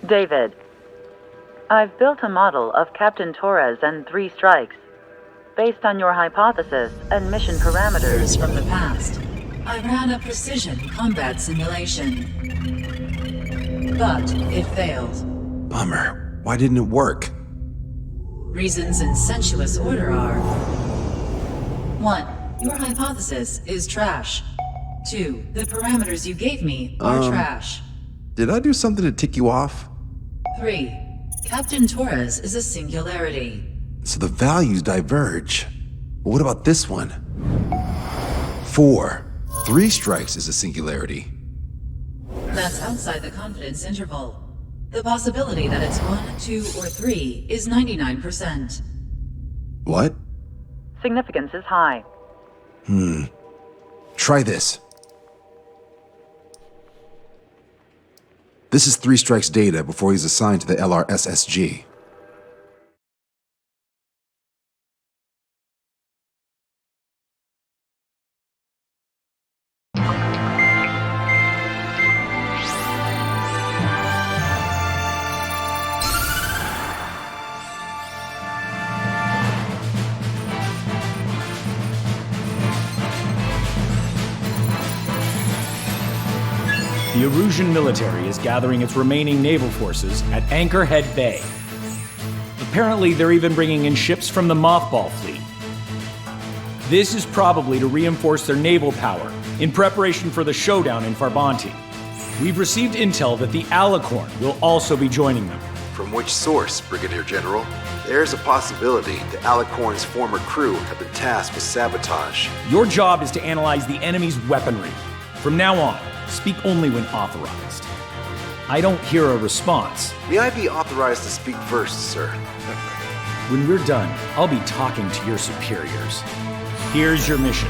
David, I've built a model of Captain Torres and 3 strikes, based on your hypothesis and mission parameters. Years from the past, I ran a precision combat simulation. But it failed. Bummer. Why didn't it work? Reasons in sensuous order are: 1. Your hypothesis is trash. 2. The parameters you gave me are trash. Did I do something to tick you off? 3. Captain Torres is a singularity. So the values diverge. But what about this one? 4. 3 strikes is a singularity. That's outside the confidence interval. The possibility that it's 1, 2, or 3 is 99%. What? Significance is high. Try this. This is 3 strikes data before he's assigned to the LRSSG. The Erusian military is gathering its remaining naval forces at Anchorhead Bay. Apparently, they're even bringing in ships from the Mothball fleet. This is probably to reinforce their naval power in preparation for the showdown in Farbanti. We've received intel that the Alicorn will also be joining them. From which source, Brigadier General? There's a possibility the Alicorn's former crew have been tasked with sabotage. Your job is to analyze the enemy's weaponry. From now on, speak only when authorized. I don't hear a response. May I be authorized to speak first, sir? When we're done, I'll be talking to your superiors. Here's your mission.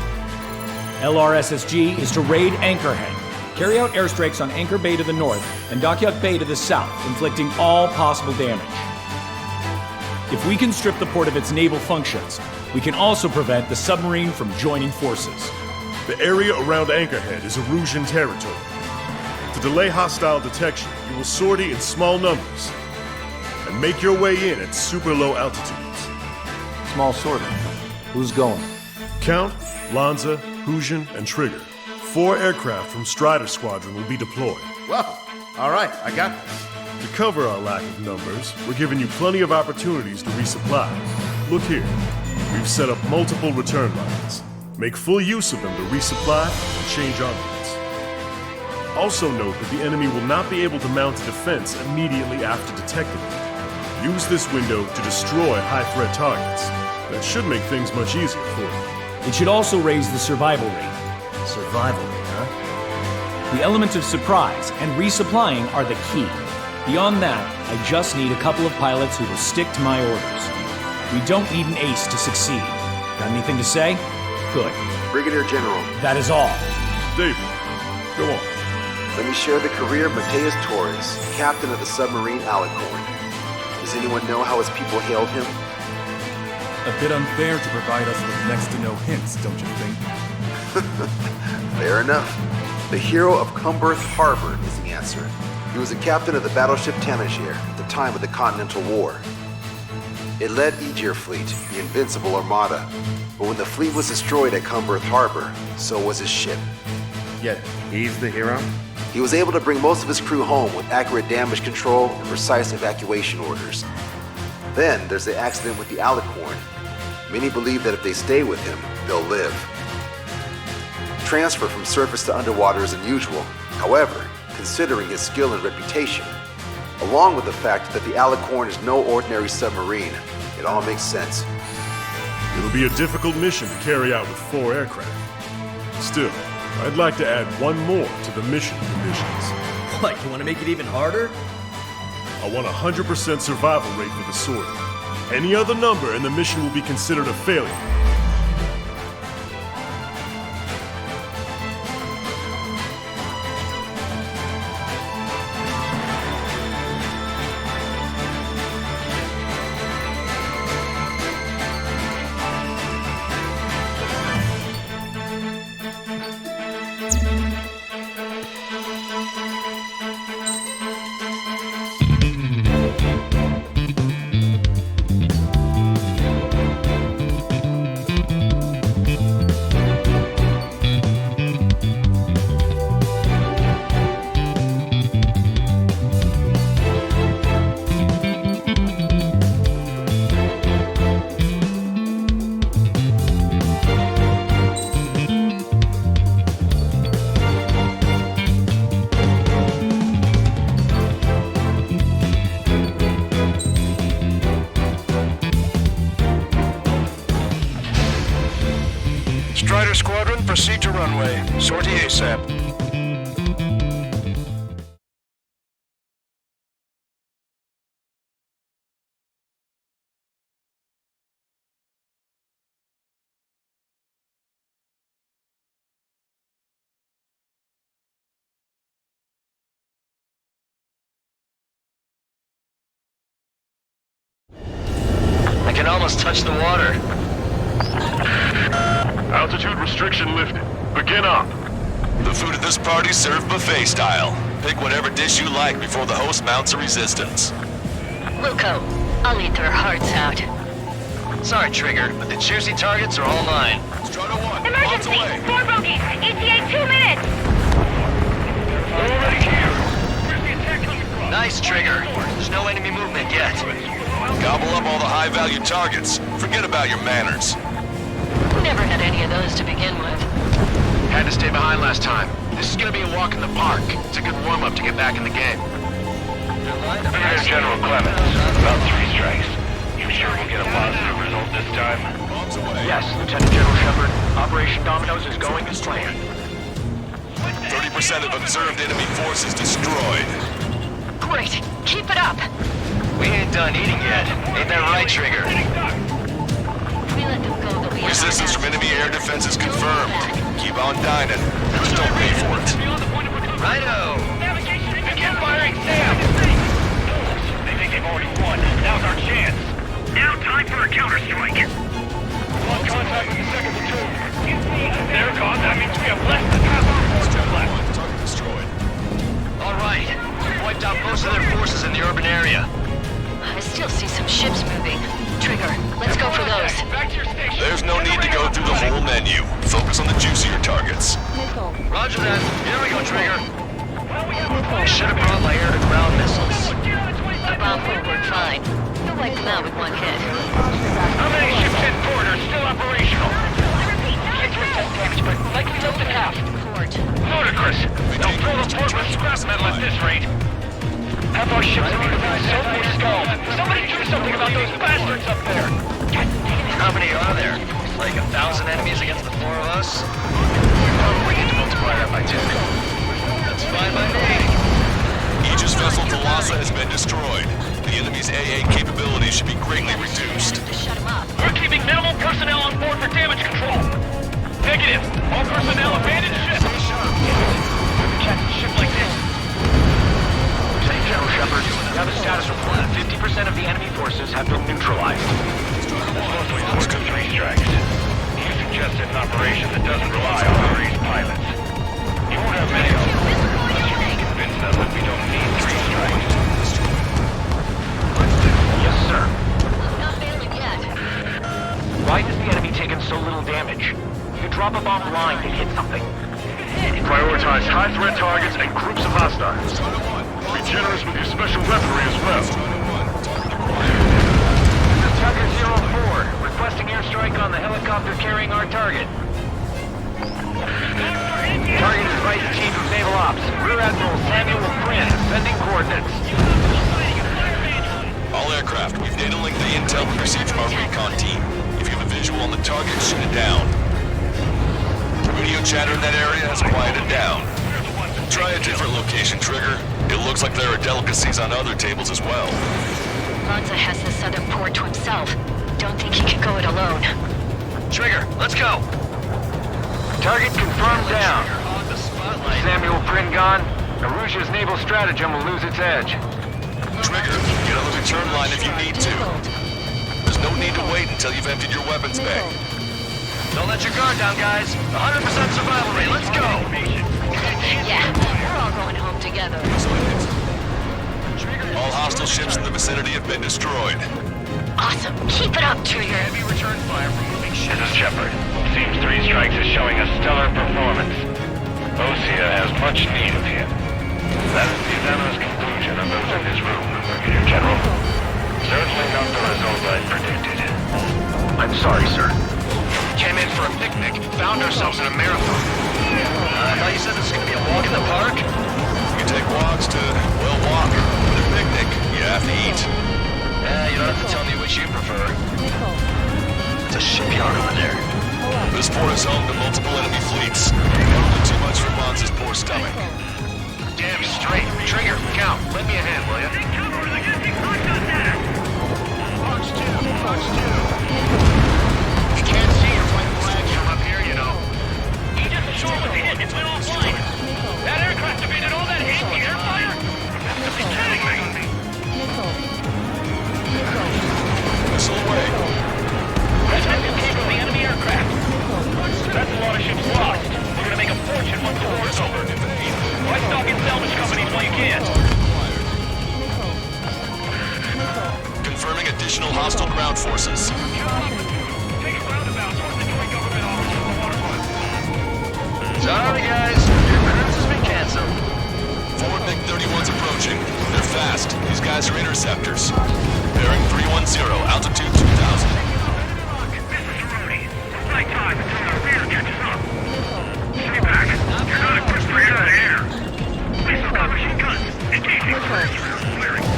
LRSSG is to raid Anchorhead, carry out airstrikes on Anchor Bay to the north and Dockyard Bay to the south, inflicting all possible damage. If we can strip the port of its naval functions, we can also prevent the submarine from joining forces. The area around Anchorhead is Erusian territory. To delay hostile detection, you will sortie in small numbers and make your way in at super low altitudes. Small sortie. Who's going? Count, Lanza, Hujan, and Trigger. 4 aircraft from Strider Squadron will be deployed. Well, all right, I got this. To cover our lack of numbers, we're giving you plenty of opportunities to resupply. Look here, we've set up multiple return lines. Make full use of them to resupply and change armaments. Also note that the enemy will not be able to mount a defense immediately after detecting them. Use this window to destroy high-threat targets. That should make things much easier for you. It should also raise the survival rate. Survival rate, huh? The element of surprise and resupplying are the key. Beyond that, I just need a couple of pilots who will stick to my orders. We don't need an ace to succeed. Got anything to say? Good. Brigadier General. That is all. David, go on. Let me share the career of Mateus Torres, captain of the submarine Alicorn. Does anyone know how his people hailed him? A bit unfair to provide us with next to no hints, don't you think? Fair enough. The hero of Cumberth Harbor is the answer. He was a captain of the battleship Tanager at the time of the Continental War. It led Aegir Fleet, the Invincible Armada. But when the fleet was destroyed at Cumberth Harbor, so was his ship. Yet, he's the hero? He was able to bring most of his crew home with accurate damage control and precise evacuation orders. Then there's the accident with the Alicorn. Many believe that if they stay with him, they'll live. Transfer from surface to underwater is unusual. However, considering his skill and reputation, along with the fact that the Alicorn is no ordinary submarine, it all makes sense. It'll be a difficult mission to carry out with 4 aircraft. Still, I'd like to add one more to the mission conditions. What, you want to make it even harder? I want 100% survival rate for the sortie. Any other number and the mission will be considered a failure. proceed to runway. Sortie ASAP. I can almost touch the water. Altitude restriction lifted. Begin up. The food at this party served buffet style. Pick whatever dish you like before the host mounts a resistance. Wilco, I'll eat their hearts out. Sorry, Trigger, but the juicy targets are all mine. Strata 1, Emergency! miles away. 4 bogeys! ETA 2 minutes! Already here. Where's the attack coming from? Nice, Trigger. There's no enemy movement yet. Gobble up all the high-value targets. Forget about your manners. Never had any of those to begin with. Had to stay behind last time. This is gonna be a walk in the park. It's a good warm-up to get back in the game. Here's General Clemens. About 3 strikes. You sure we'll get a positive result this time? Bombs away. Yes, Lieutenant General Shepard. Operation Dominoes is going as planned. 30% of observed enemy forces destroyed. Great! Keep it up! We ain't done eating yet. Ain't that right, Trigger? If we let them go, they'll be Resistance from enemy air defenses confirmed. Keep on dining. Just don't pay for it. Righto! Begin firing SAM! They think they've already won. Now's our chance. Now time for a counterstrike. Lost contact with the second platoon. They're gone. That means we have less than half our forces left. Target destroyed. All right. We've wiped out most of their forces in the urban area. I still see some ships moving. Trigger, let's go for those. Back to your station. There's no need to go through the whole menu. Focus on the juicier targets. Roger that. Here we go, Trigger. Should have brought my air-to-ground missiles. The bomb will work fine. You'll wipe them out with one hit. How many ships in port are still operational? Can't test damage, but likely less than half. Port. Ludicrous. They'll fill the port with scrap metal at this rate. Half our ships are either being soaked or skulled. Somebody do something about those bastards up there. How many are there? Like 1,000 enemies against the 4 of us? We need to multiply that by 2. That's fine by me. Aegis vessel Thalassa has been destroyed. The enemy's AA capabilities should be greatly reduced. Shut them up. We're keeping minimal personnel on board for damage control. Negative. All personnel abandon ship. Catch a ship like this. Lieutenant General Shepard, we have a status report. 50% of the enemy forces have been neutralized. Mostly 4 to 3 strikes. You suggested an operation that doesn't rely on Marie's pilots. You won't have many of them, unless you can convince them that we don't need 3 strikes. Yes, sir. Not failing yet. Why has the enemy taken so little damage? You drop a bomb blind and hit something. Prioritize high-threat targets and groups of hostiles. Be generous with your special weaponry as well. This is Tucker 04, requesting airstrike on the helicopter carrying our target. Target is Vice Chief of Naval Ops, Rear Admiral Samuel Prin, sending coordinates. All aircraft, we've data linked the intel we received from our recon team. If you have a visual on the target, shoot it down. Radio chatter in that area has quieted down. Try a different location, Trigger. It looks like there are delicacies on other tables as well. Lanza has the southern port to himself. Don't think he can go it alone. Trigger, let's go! Target confirmed down. Samuel Prin gone. Aruja's naval stratagem will lose its edge. Trigger, get on the return line if you need to. There's no need to wait until you've emptied your weapons bag. Don't let your guard down, guys. 100% survival rate, let's go! Yeah, we're all going home together. All hostile ships in the vicinity have been destroyed. Awesome. Keep it up, Trigger. Heavy return fire from moving ships. This is Shepard. Seems 3 strikes is showing a stellar performance. Osea has much need of him. That is the unanimous conclusion of those in this room, Brigadier General. Certainly not the result I predicted. I'm sorry, sir. Came in for a picnic, found ourselves in a marathon. I thought you said this was gonna be a walk in the park? You take walks to, well, walk. With a picnic, you have to eat. You don't have to tell me which you prefer. It's a shipyard over there. This port is home to multiple enemy fleets. hostile ground forces. Sorry, guys. Your cruise has been canceled. Four MiG-31s approaching. They're fast. These guys are interceptors. Bearing 310, altitude 2000. Flight time until our rear catches up. Stay back. You're not equipped for air-to-air. Missile gun machine guns. Engaging. Clearing.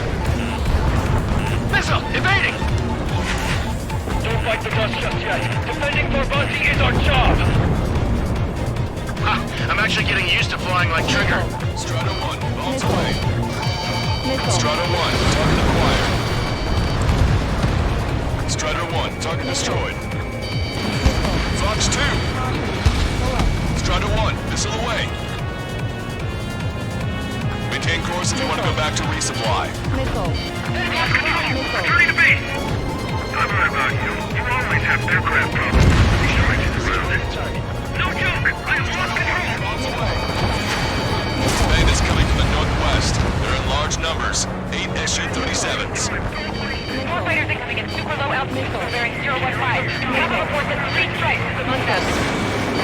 Missile! Evading! Don't fight the dust just yet. Defending vorpX is our job. Ha! I'm actually getting used to flying like Trigger. Strider 1, bombs away. Strider 1, target acquired. Strider 1, target destroyed. Fox 2! Strider 1, missile away. Maintain course if you want to go back to resupply. Returning to base. I'm right about you. You always have aircraft problems. Be sure I get around it. No joke. I have lost control. Bombs away. Bandits coming from the northwest. They're in large numbers. 8 Su-37s. Warfighters incoming at super low altitude for bearing 015. Captain reports that 3 strikes is among them.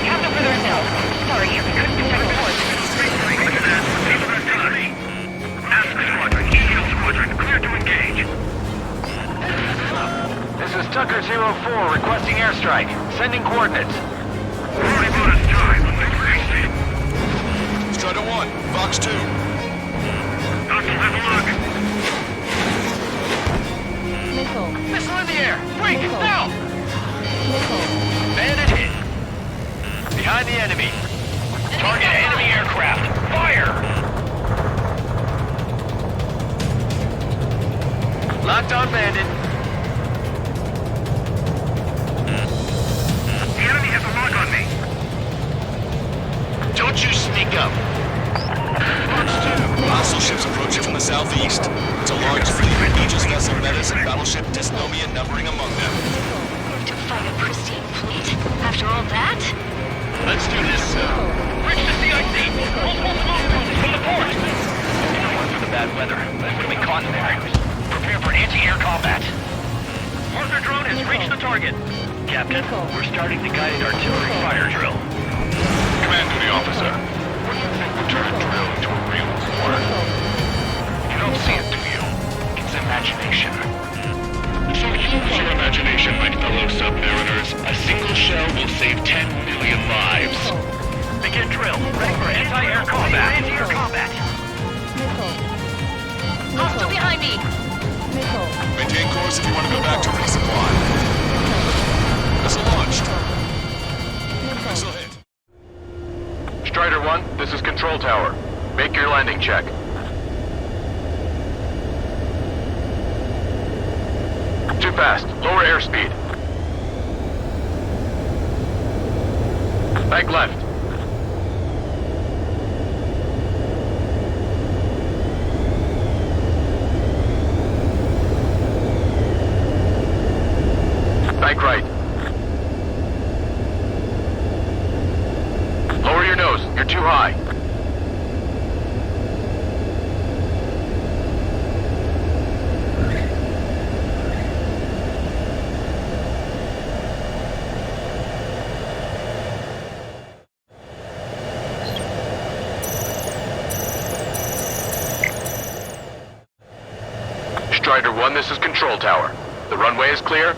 Captain further intel. Sorry, we couldn't detect reports. Ask Squadron, EL Squadron, clear to engage. This is Tucker 04 requesting airstrike. Sending coordinates. Already bonus time. Wasted. Strider 1, Fox 2. Hostile, have a look. Missile in the air! Quick, now! Bandit hit. Behind the enemy. Target enemy aircraft. Fire! Locked on Bandit. The enemy has a lock on me. Don't you sneak up. Hostile ships approaching from the southeast. It's a large fleet with Aegis vessel Metis and battleship Dysnomia numbering among them. To fight a pristine fleet? After all that? Let's do this. Reach the CIC. Multiple smoke drones from the port. One for the bad weather. But we'll be caught in there. Prepare for anti-air combat. Arthur drone has reached the target. Captain, we're starting the guided artillery fire drill. Command to the officer. What do you think would turn a drill into a real war? You don't see it, do you? It's imagination. So use your imagination, my fellow submariners. A single shell will save 10 million lives. Begin drill. Ready for anti-air combat. Anti-air combat. Hostile behind me! Maintain course if you want to go back to resupply. Missile launched. Missile hit. Strider 1, this is Control Tower. Make your landing check. Too fast. Lower airspeed. Bank left. Bank right. Lower your nose. You're too high. Strider 1, this is Control Tower. The runway is clear.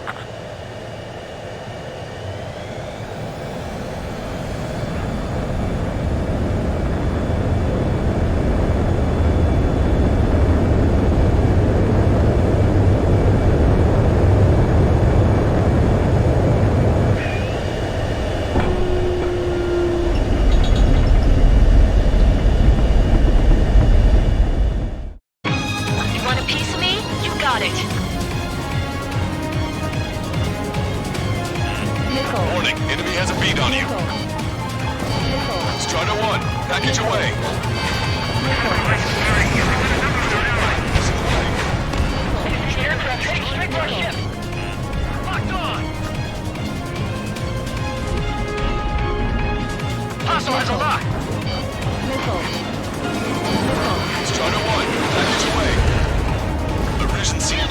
Warning, enemy has a bead on you. Strider 1, package away. Aircraft heading straight for our ship. Locked on. Hostile has a lock. Strider 1, package away. Provision sealed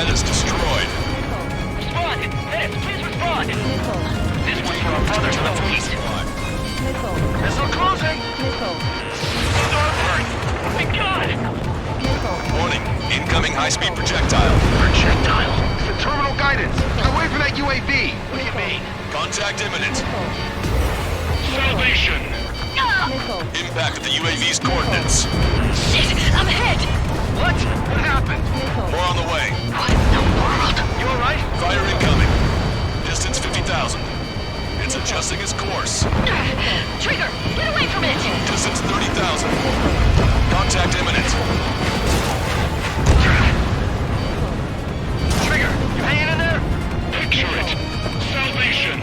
Anchorhead is destroyed. Respond! Dennis, please respond! This one's for our brothers on the east. Missile closing! Starboard! Oh my god! Warning, incoming high-speed projectile. Projectile? It's the terminal guidance. Get away from that UAV. What do you mean? Contact imminent. Salvation! Impact at the UAV's coordinates. Shit! I'm hit! What? What happened? More on the way. What in the world? You alright? Fire incoming. Distance 50,000. It's adjusting its course. Trigger! Get away from it! Distance 30,000. Contact imminent. Trigger, you hanging in there? Picture it! Salvation!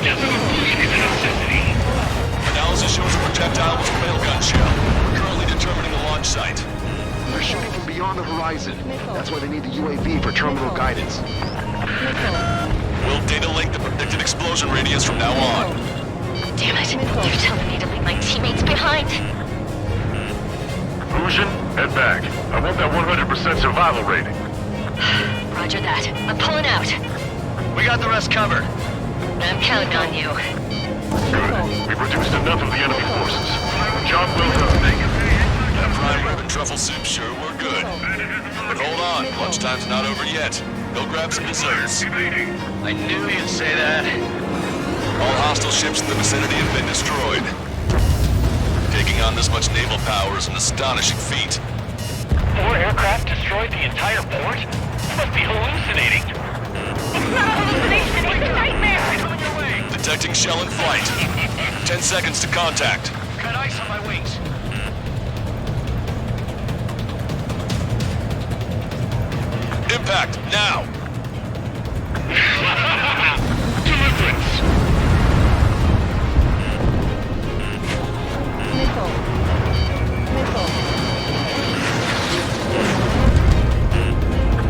Death of a fleet is a necessity! Analysis shows the projectile was a railgun shell. Currently determining the launch site. They're shooting from beyond the horizon. That's why they need the UAV for terminal guidance. We'll data link the predicted explosion radius from now on. Damn it! You're telling me to leave my teammates behind! Fusion, head back. I want that 100% survival rating. Roger that. I'm pulling out. We got the rest covered. I'm counting on you. Good. We've reduced enough of the enemy forces. Job well done. That prime rib and truffle soup sure were good. But hold on, lunchtime's not over yet. Go grab some desserts. I knew you'd say that. All hostile ships in the vicinity have been destroyed. Taking on this much naval power is an astonishing feat. 4 aircraft destroyed the entire port? You must be hallucinating. It's not a hallucination, it's a nightmare! Coming your way! Detecting shell in flight. 10 seconds to contact. Got ice on my wings. Impact, now! Deliverance!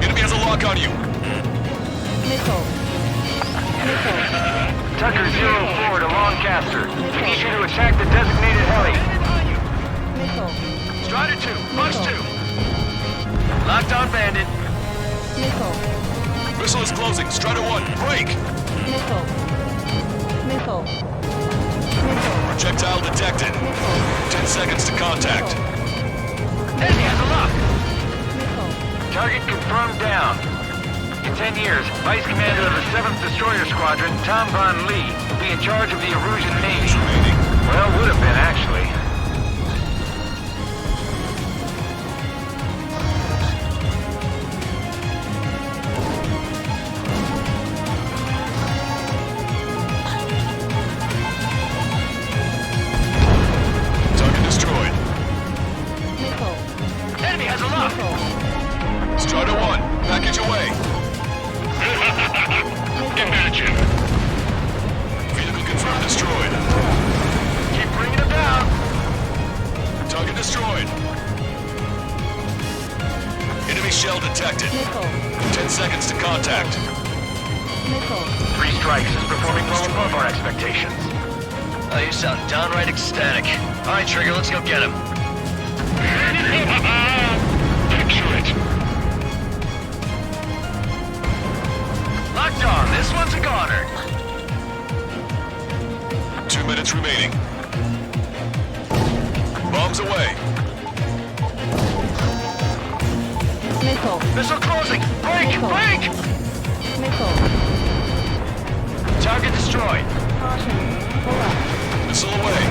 Enemy has a lock on you. Tucker 04 to Lancaster. We need you to attack the designated heli. Strider 2, Fox 2. Locked on bandit. Missile is closing. Strider 1, break! Projectile detected. 10 seconds to contact. Enemy has a lock. Target confirmed down. In 10 years, Vice Commander of the 7th Destroyer Squadron, Tom Von Lee, will be in charge of the Erusian Navy. Well, would have been, actually. Target destroyed. Enemy has a lock. Strider 1, package away. Imagine! Vehicle confirmed destroyed. Keep bringing them down. Target destroyed. Enemy shell detected. 10 seconds to contact. 3 strikes is performing well above our expectations. Oh, you sound downright ecstatic. All right, Trigger, let's go get him. Picture it! Locked on. This one's a goner. 2 minutes remaining. Bombs away. Missile closing. Break! Break! Target destroyed. Missile away.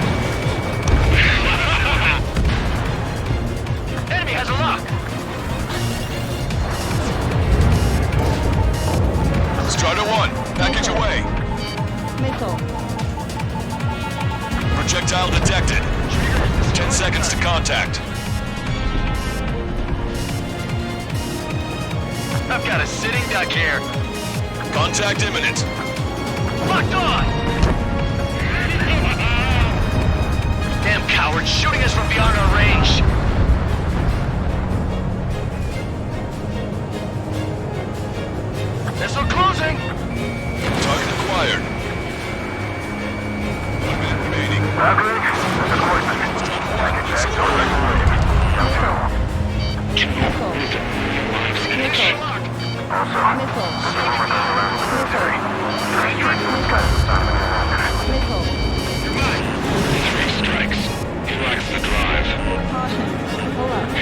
Enemy has a lock. Strider 1, package away. Projectile detected. 10 seconds to contact. I've got a sitting duck here. Contact imminent. Locked on! Damn cowards shooting us from beyond our range. Missile closing! Target acquired. 1 minute remaining. Two, 5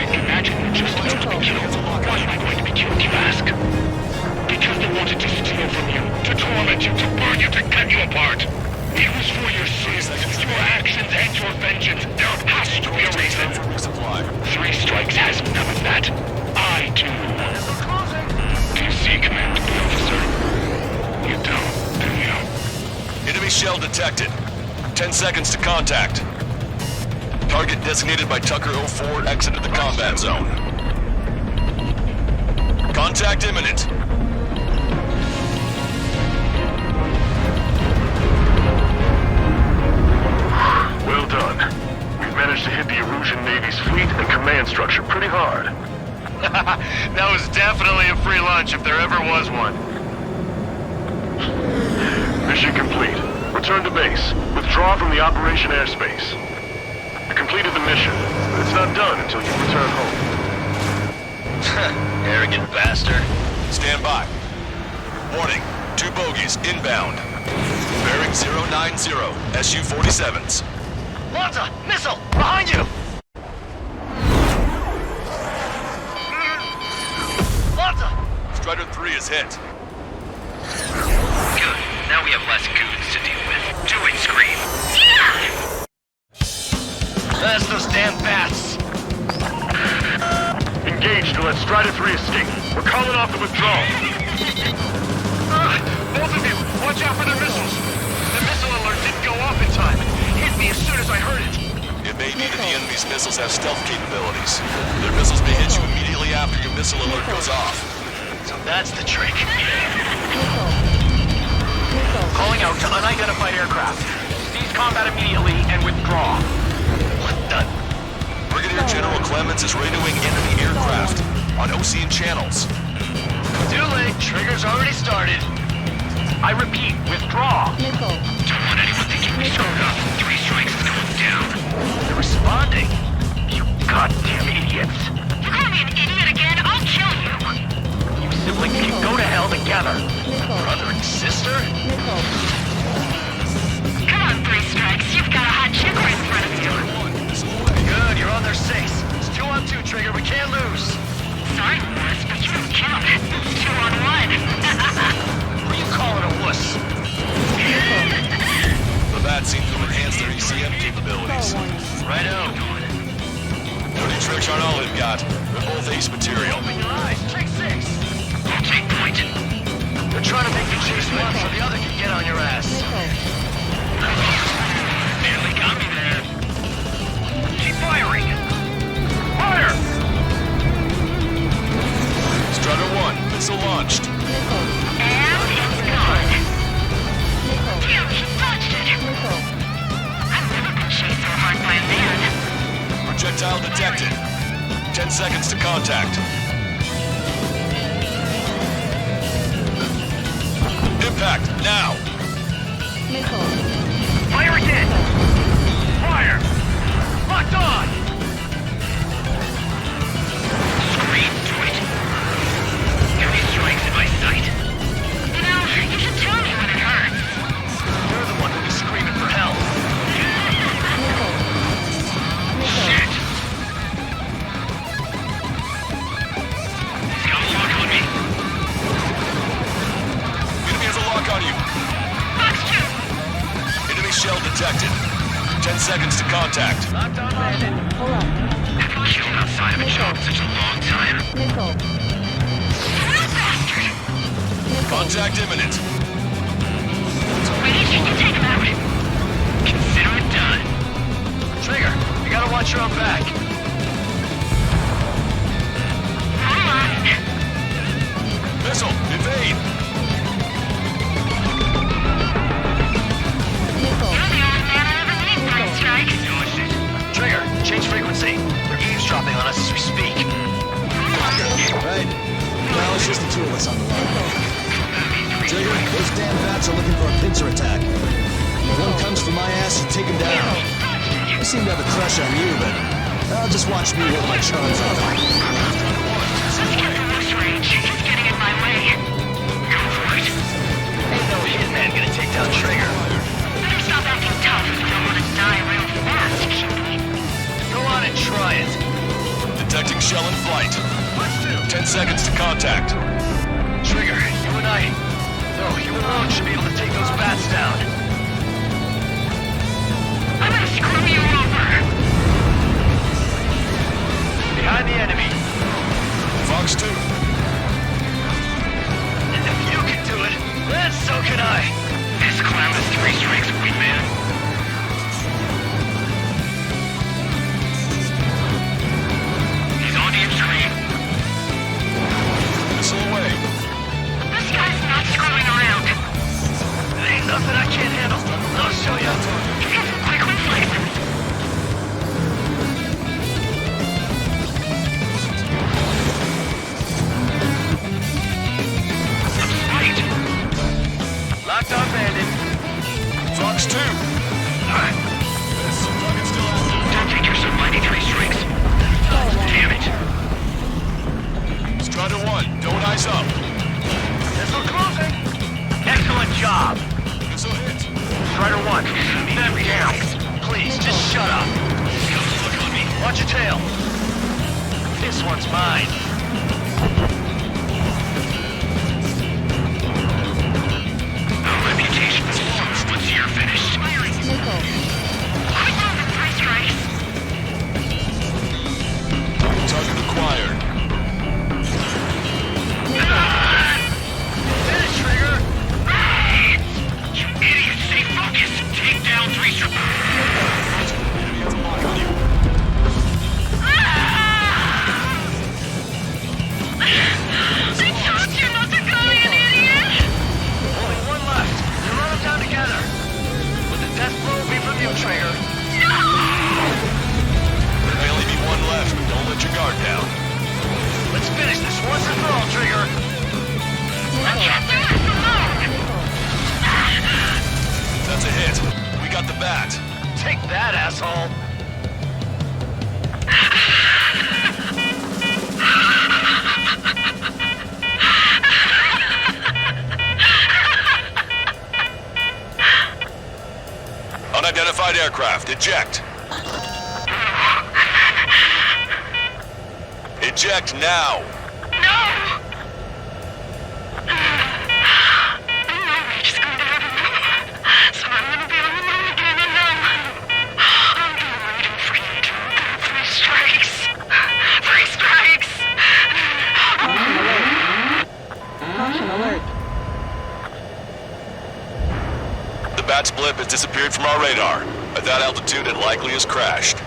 Imagine just took the kill. Why am I going to be killed, you ask? Because they wanted to steal from you, to torment you, to burn you, to cut you apart. It was for your sins, your actions, and your vengeance. There has to be a reason. 3 strikes has none of that. I do. Do you see, Commander Officer? You don't, do you? Enemy shell detected. 10 seconds to contact. Target designated by Tucker 04 exited the combat zone. Contact imminent. Well done. We've managed to hit the Erusian Navy's fleet and command structure pretty hard. That was definitely a free lunch if there ever was one. Mission complete. Return to base. Withdraw from the operation airspace. You completed the mission, but it's not done until you return home. Arrogant bastard. Stand by. Warning. 2 bogies inbound. Bearing 090. Su-47s. Lanza! Missile! Behind you! Lanza! Strider 3 is hit. Good. Now we have less goons to deal with. Do it, Scream! That's those damn bats! Engage to let Strider 3 escape. We're calling off the withdrawal. Both of you, watch out for their missiles! The missile alert didn't go off in time. It hit me as soon as I heard it. It may be that the enemy's missiles have stealth capabilities. Their missiles may hit you immediately after your missile alert goes off. So that's the trick. Calling out to unidentified aircraft. Cease combat immediately and withdraw. What the? Brigadier General Clemens is radioing enemy aircraft on Ocean channels. Too late. Trigger's already started. I repeat, withdraw. Don't want anyone thinking we showed up. 3 strikes and I'm down. They're responding. You goddamn idiots. You call me an idiot again, I'll kill you! You siblings can go to hell together. Brother and sister? Come on, 3 strikes, you've got a hot chick right in front of you. Good, you're on their 6. It's 2 on 2, Trigger. We can't lose. Sorry, Wuss, but you don't count. It's 2 on 1. Who are you calling a wuss? The bats seem to enhance their ECM capabilities. Righto. Dirty tricks aren't all they've got. They're both ace material. Open your eyes. Trick 6. I'll take point. They're trying to make you chase one so the other can get on your ass. Nearly got me there. Keep firing. Fire! Strider 1, missile launched. And it's gone. Damn, he dodged it. I've never been chased so hard by a man. Projectile detected. 10 seconds to contact. Impact, now! Fire again! Fire! Locked on! Scream to it. 3 strikes in my sight. You know, you should tell me when it hurts. You're the one who'll be screaming for help. Shit! He's got a lock on me. Enemy has a lock on you. Fox 2! Enemy shell detected. 10 seconds to contact. Locked on landed. Haven't killed outside of a job in such a long time. You bastard! Contact imminent. Wait, you can take him out. Consider it done. Trigger, you gotta watch your own back. Hold on. Missile, evade. You're the only man I ever need, 3 strikes. Trigger, change frequency. They're eavesdropping on us as we speak. Right. Well, it's just the 2 of us on the line. Trigger, those damn bats are looking for a pincer attack. If one comes for my ass, you take him down. I seem to have a crush on you, but I'll just watch me work my charms on him. Let's get the worst range. He's getting in my way. Go for it. Ain't no hitman gonna take down Trigger. Better stop acting tough if you don't want to die real fast, cutie. Go on and try it. Detecting shell in flight. 10 seconds to contact. Trigger, you and I... No, you alone should be able to take those bats down. I'm gonna screw you over! Behind the enemy. Fox 2. And if you can do it, then so can I. This clown is 3 strikes away, man. He's on your screen. Missile away. This guy's not screwing around. There ain't nothing I can't handle. I'll show you. He's got some quick reflexes. Locked on bandit. Fox 2. Don't think you're some mighty 3 strikes. Damn it. Strider 1, don't ice up. Missile closing. Excellent job. Missile hit. Strider 1, beat them down. Please, just shut up. Look on me. Watch your tail. This one's mine. Our reputation is lost once you're finished. Quick moving, 3 strikes. Target acquired. Finish, Trigger. You idiot, stay focused. Take down 3 strikes. Enemy has a lock on you. I told you not to go, you idiot! Only one left. You run them down together. But the death blow will be from you, Trigger. There may only be one left, but don't let your guard down. Let's finish this once and for all, Trigger. I can't do this alone! That's a hit. We got the bat. Take that, asshole. Unidentified aircraft, eject. Eject now. No! He's going to have a move. So I'm going to be on the move again and I'm doing waiting for you to 3 strikes. 3 strikes! Caution alert. The bat's blip has disappeared from our radar. At that altitude, it likely has crashed.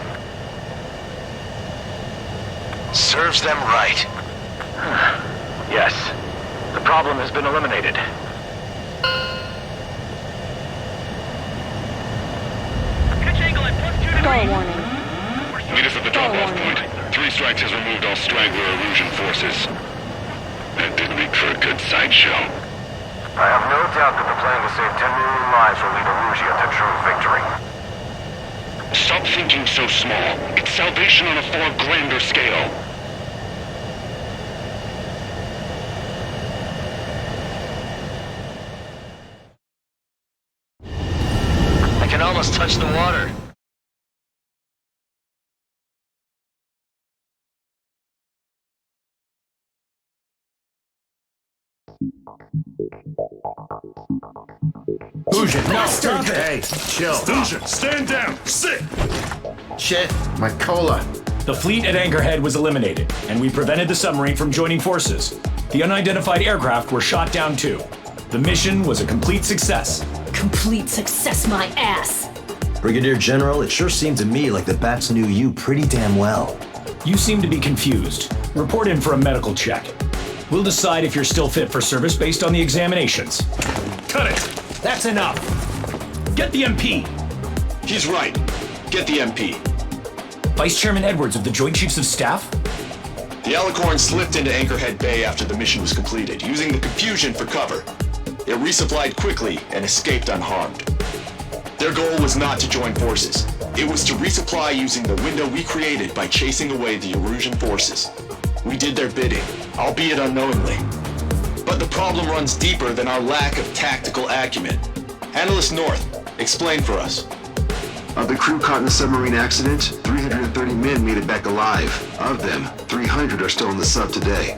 Serves them right. Yes. The problem has been eliminated. Stall warning. Meet us at the drop-off point. 3 strikes has removed all straggler illusion forces. That did make for a good sideshow. I have no doubt that the plan to save 10 million lives will lead Erusia to true victory. Stop thinking so small. It's salvation on a far grander scale. I can almost touch the water. Fusion, no, stop it! Hey, chill. Fusion, stand down! Sit! Shit, my cola. The fleet at Anchorhead was eliminated, and we prevented the submarine from joining forces. The unidentified aircraft were shot down too. The mission was a complete success. Complete success, my ass! Brigadier General, it sure seemed to me like the bats knew you pretty damn well. You seem to be confused. Report in for a medical check. We'll decide if you're still fit for service based on the examinations. Cut it! That's enough! Get the MP! He's right. Get the MP. Vice Chairman Edwards of the Joint Chiefs of Staff? The Alicorn slipped into Anchorhead Bay after the mission was completed, using the confusion for cover. It resupplied quickly and escaped unharmed. Their goal was not to join forces. It was to resupply using the window we created by chasing away the Erusian forces. We did their bidding, albeit unknowingly. But the problem runs deeper than our lack of tactical acumen. Analyst North, explain for us. Of the crew caught in the submarine accident, 330 men made it back alive. Of them, 300 are still in the sub today.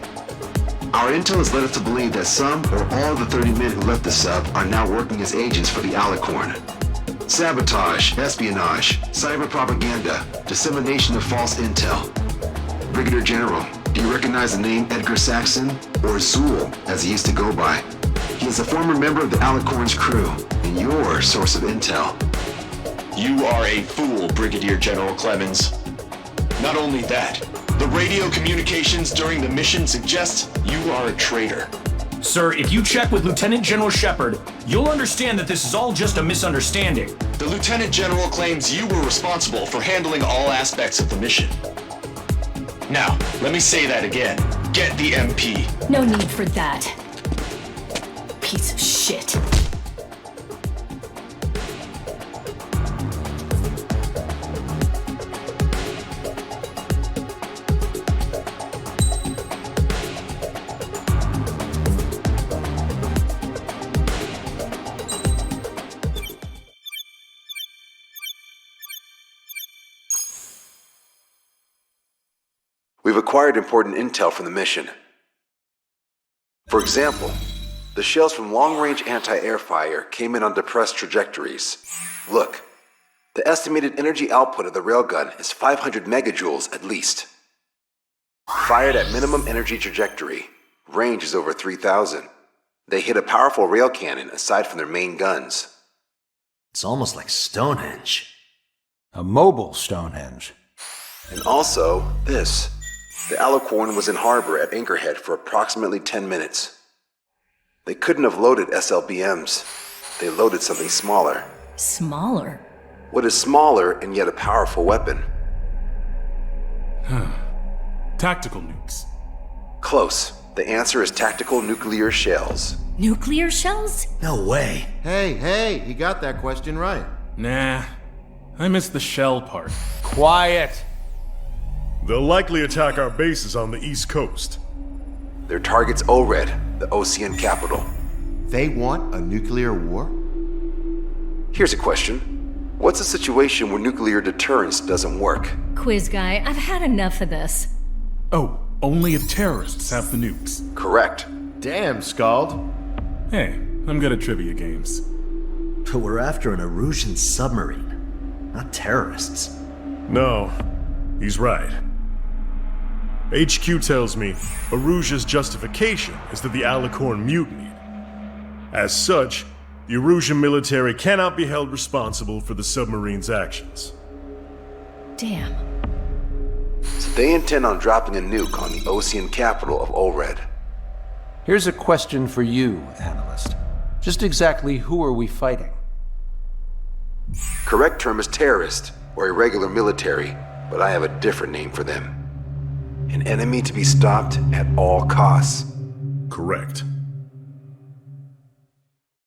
Our intel has led us to believe that some or all of the 30 men who left the sub are now working as agents for the Alicorn. Sabotage, espionage, cyber propaganda, dissemination of false intel. Brigadier General, do you recognize the name Edgar Saxon, or Zool, as he used to go by? He is a former member of the Alicorn's crew, and your source of intel. You are a fool, Brigadier General Clemens. Not only that, the radio communications during the mission suggest you are a traitor. Sir, if you check with Lieutenant General Shepard, you'll understand that this is all just a misunderstanding. The Lieutenant General claims you were responsible for handling all aspects of the mission. Now, let me say that again. Get the MP. No need for that. Piece of shit. We've acquired important intel from the mission. For example, the shells from long-range anti-air fire came in on depressed trajectories. Look, the estimated energy output of the railgun is 500 megajoules at least. Fired at minimum energy trajectory, range is over 3,000. They hit a powerful rail cannon aside from their main guns. It's almost like Stonehenge. A mobile Stonehenge. And also, this. The Alicorn was in harbor at Anchorhead for approximately 10 minutes. They couldn't have loaded SLBMs. They loaded something smaller. Smaller? What is smaller and yet a powerful weapon? Tactical nukes. Close. The answer is tactical nuclear shells. Nuclear shells? No way. Hey, he got that question right. Nah, I missed the shell part. Quiet! They'll likely attack our bases on the East Coast. Their target's ORED, the Ocean capital. They want a nuclear war? Here's a question. What's a situation where nuclear deterrence doesn't work? Quiz guy, I've had enough of this. Oh, only if terrorists have the nukes. Correct. Damn, Scald. Hey, I'm good at trivia games. But we're after an Erusian submarine, not terrorists. No, he's right. HQ tells me Erusia's justification is that the Alicorn mutinied. As such, the Erusian military cannot be held responsible for the submarine's actions. Damn. So they intend on dropping a nuke on the Ocean capital of ORED. Here's a question for you, analyst. Just exactly who are we fighting? Correct term is terrorist, or irregular military, but I have a different name for them. An enemy to be stopped at all costs. Correct.